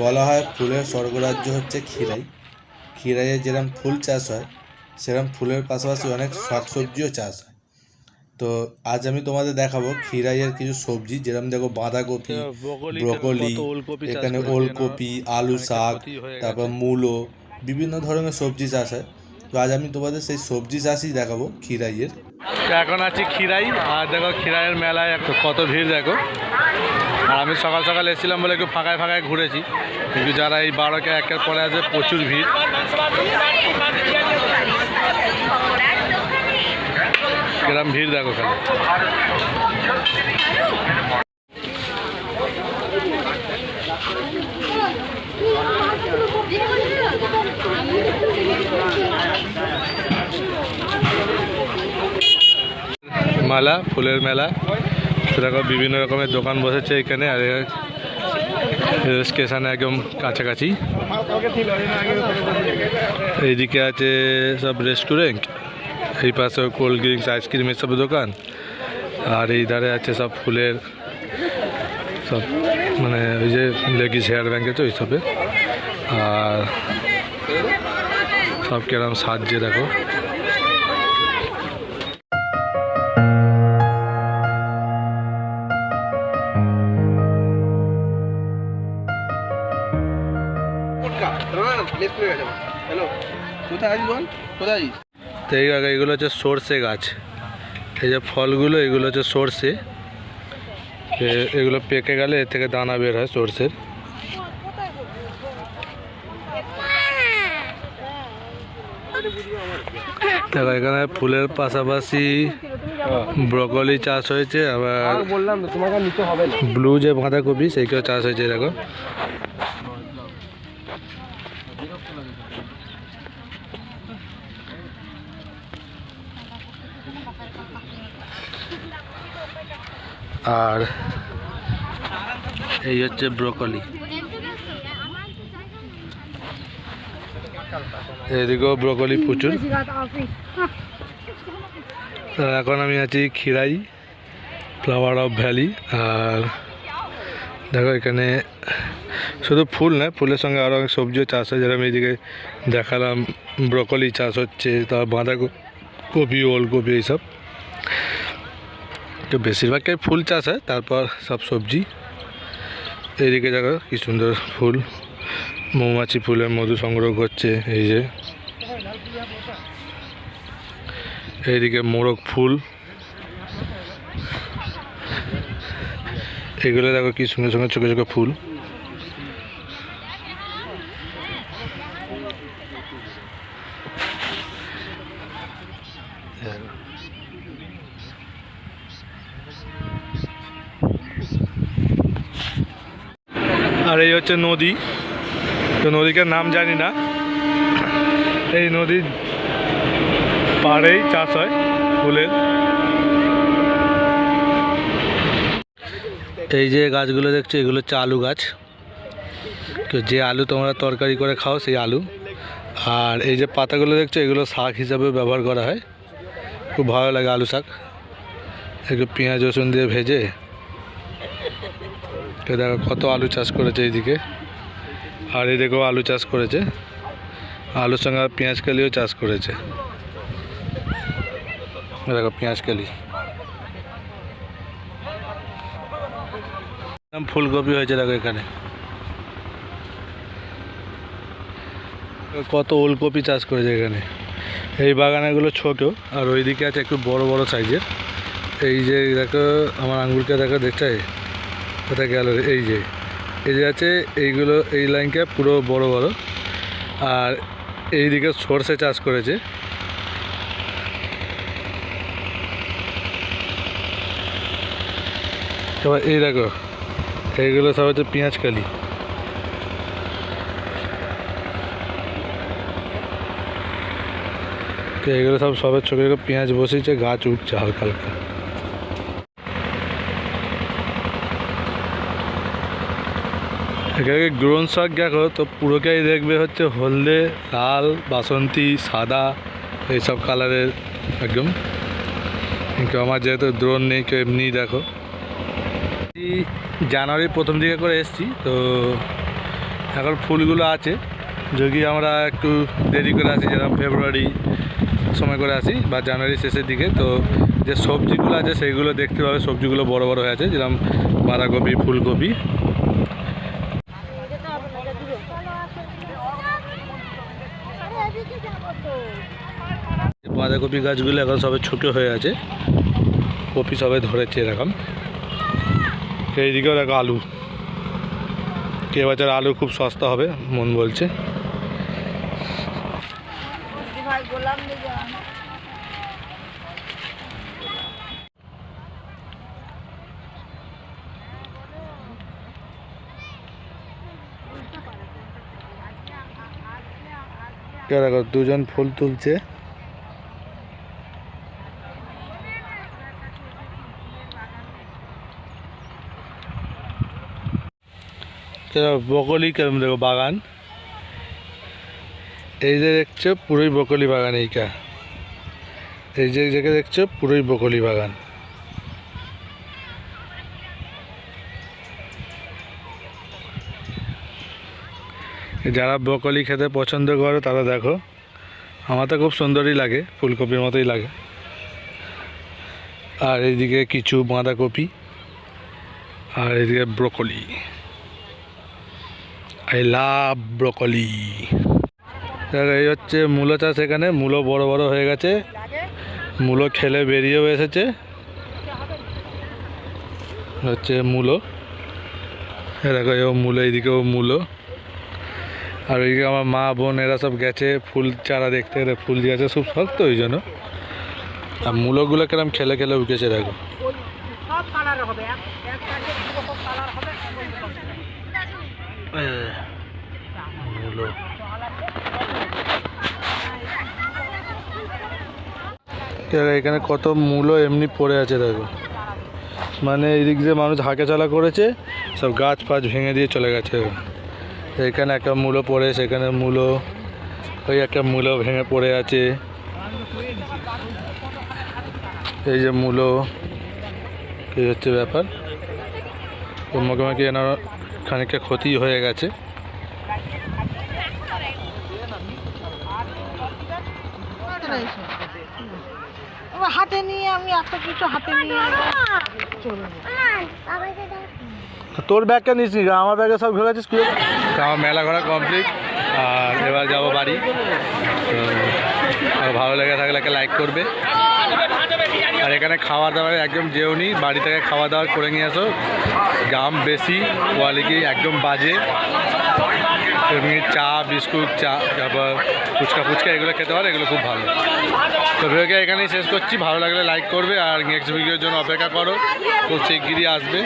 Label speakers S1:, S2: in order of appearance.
S1: বলা হয় ফুলের স্বর্গরাজ্য হচ্ছে ক্ষীরাই। ক্ষীরাইয়ে যেরকম ফুল চাষ হয় সেরকম ফুলের পাশাপাশি অনেক শাকসবজিও চাষ হয়। তো আজ আমি তোমাদের দেখাবো ক্ষীরাইয়ের কিছু সবজি, যেরকম দেখো বাঁধাকপি, ব্রকলি, এখানে ওলকপি, আলু শাক, তারপর মূলো, বিভিন্ন ধরনের সবজি চাষ হয়। তো আজ আমি তোমাদের সেই সবজি চাষই দেখাবো ক্ষীরাইয়ের।
S2: এখন আছি ক্ষীরাই, আর দেখো ক্ষীরাইয়ের মেলায় কত ভিড় দেখো। আর আমি সকাল সকাল এসেছিলাম বলে একটু ফাঁকায় ফাঁকায় ঘুরেছি, কিন্তু যারা এই 12কে একের পরে আসে প্রচুর ভিড়। কিরম ভিড় দেখো খালি। মেলা, ফুলের মেলা, সেরকম বিভিন্ন রকমের দোকান বসেছে এখানে। আর রেল স্টেশনে একদম কাছাকাছি। এইদিকে আছে সব রেস্টুরেন্ট, এই পাশে কোল্ড ড্রিঙ্কস, আইসক্রিমের সব দোকান, আর এই ধারে আছে সব ফুলের সব, মানে ওই যে লেডিস হেয়ার ব্যাঙ্কে তো ওইসবে। আর সব কিরম সাজছে দেখো। তো এইগুলো হচ্ছে সর্ষে গাছ। এই যে ফলগুলো, এগুলো হচ্ছে সর্ষে। এগুলো পেকে গেলে এর থেকে দানা বের হয় সর্ষের। দেখো এখানে ফুলের পাশাপাশি ব্রকলি চাষ হয়েছে, আবার ব্লু যে বাঁধাকপি সেইগুলো চাষ হয়েছে দেখো। আর এই হচ্ছে ব্রকলি, এদিকেও ব্রকলি প্রচুর। এখন আমি আছি ক্ষীরাই ফ্লাওয়ার অফ ভ্যালি। আর দেখো এখানে শুধু ফুল না, ফুলের সঙ্গে আরও অনেক সবজিও চাষ হয়। যেরকম এইদিকে দেখালাম ব্রকলি চাষ হচ্ছে, তার বাঁধাকপি, ওলকপি, এইসব। তো বেশিরভাগটাই ফুল চাষ হয়, তারপর সব সবজি। এইদিকে দেখো কি সুন্দর ফুল, মৌমাছি ফুলের মধু সংগ্রহ করছে। এই যে এইদিকে মোরগ ফুল, এগুলো দেখো কি সুন্দর সুন্দর ছোটো ছোটো ফুল। আর এই হচ্ছে নদী। তো নদীটার নাম জানি না। এই নদীর পাড়েই চাষ হয় ফুলের। এই যে গাছগুলো দেখছো, এগুলো হচ্ছে আলু গাছ। তো যে আলু তোমরা তরকারি করে খাও সেই আলু। আর এই যে পাতাগুলো দেখছো, এগুলো শাক হিসাবে ব্যবহার করা হয়। খুব ভালো লাগে আলু শাক, একটু পেঁয়াজ রসুন দিয়ে ভেজে। তো দেখো কত আলু চাষ করেছে এইদিকে। আর এই দেখো আলু চাষ করেছে, আলুর সঙ্গে পেঁয়াজ কালিও চাষ করেছে। দেখো পেঁয়াজ কালি, ফুলকপি হয়েছে দেখো এখানে। কত ওলকপি চাষ করেছে এখানে। এই বাগানেগুলো ছোট, আর ওইদিকে আছে একটু বড় বড় সাইজের। এই যে দেখো আমার আঙ্গুলটা দেখো, দেখতে কোথায় গেল। এই যে আছে এইগুলো, এই লাইনটা পুরো বড় বড়। আর এইদিকে সর্ষে চাষ করেছে। এবার এই দেখো এইগুলো সব হচ্ছে পেঁয়াজ কালি। তো এগুলো সব সবের ছোটো ছোটো পেঁয়াজ বসেছে, গাছ উঠছে হালকা হালকা। এখানে গ্রোন শাক দেখো, তো পুরোটাই দেখবে হচ্ছে হলদে, লাল, বাসন্তী, সাদা, এইসব কালারের একদম। কিন্তু আমার যেহেতু দ্রোন নেই, কেউ এমনি দেখো। জানুয়ারির প্রথম দিকে করে এসেছি, তো এখন ফুলগুলো আছে, যদি আমরা একটু দেরি করে আসি, যেরকম ফেব্রুয়ারি সময় করে আসি বা জানুয়ারি শেষের দিকে, তো যে সবজিগুলো আছে সেইগুলো দেখতে পাবে, সবজিগুলো বড় বড় হয়ে আছে, যেরকম বাঁধাকপি, ফুলকপি। বাঁধাকপি গাছগুলো এখন সবে ছোটো হয়ে আছে, কপি সবে ধরেছে এরকম। এইদিকেও দেখো আলু, কে বছর আলু খুব সস্তা হবে মন বলছে। দেখো দুজন ফুল তুলছে। বকলি কেমন দেখো বাগান, এই যে দেখছো পুরোই বকলি বাগান, এইটা এই যে জায়গায় দেখছো পুরোই বকলি বাগান। যারা বকলি খেতে পছন্দ করে তারা দেখো, আমার তো খুব সুন্দরই লাগে, ফুলকপির মতোই লাগে। আর এইদিকে কিছু বাঁধাকপি, আর এইদিকে ব্রোকলি। I love broccoli. এই হচ্ছে মূলো চাষ, এখানে মূলো বড় বড় হয়ে গেছে, মূলো খেলে বেরিয়েও এসেছে, হচ্ছে মূলো। দেখো এও মূলো, এইদিকেও মূলো। আর ওইদিকে আমার মা বোন এরা সব গেছে ফুল চারা দেখতে, ফুল দিয়েছে খুব শক্ত ওই জন্য। আর মূলোগুলো কিরম খেলে খেলে উঠেছে দেখো। মূলো এখানে কত মূলো এমনি পড়ে আছে দেখো, মানে এই দিক দিয়ে মানুষ হাঁকে চলা করেছে, সব গাছ ফাছ ভেঙে দিয়ে চলে গেছে। এখানে একটা মূলো পড়ে, সেখানে মূলো, ওই একটা মূলো ভেঙে পড়ে আছে। এই যে মূলো, এই হচ্ছে ব্যাপার। তো মোটামুটি এনার খানিকটা ক্ষতি হয়ে গেছে।
S3: হাতে নিয়ে আমি এত কিছু হাতে নিয়ে
S2: তোর ব্যাগটা নিস নি, আমার ব্যাগে সব ঘুরে আছিস। আমার মেলা ঘোরা কমপ্লিট, আর এবার যাবো বাড়ি। তো ভালো লেগে থাকলে একটা লাইক করবে। আর এখানে খাওয়া দাওয়ার একদম যেও নি, বাড়ি থেকে খাওয়া দাওয়া করে নিয়ে আসো। দাম বেশি, কোয়ালিটি একদম বাজে। এমনি চা বিস্কুট, চা, তারপর ফুচকা ফুচকা এগুলো খেতে পারে, এগুলো খুব ভালো। তো ভিডিওকে এখানেই শেষ করছি। ভালো লাগলে লাইক করবে, আর নেক্সট ভিডিওর জন্য অপেক্ষা করো, খুব শিগগিরই আসবে।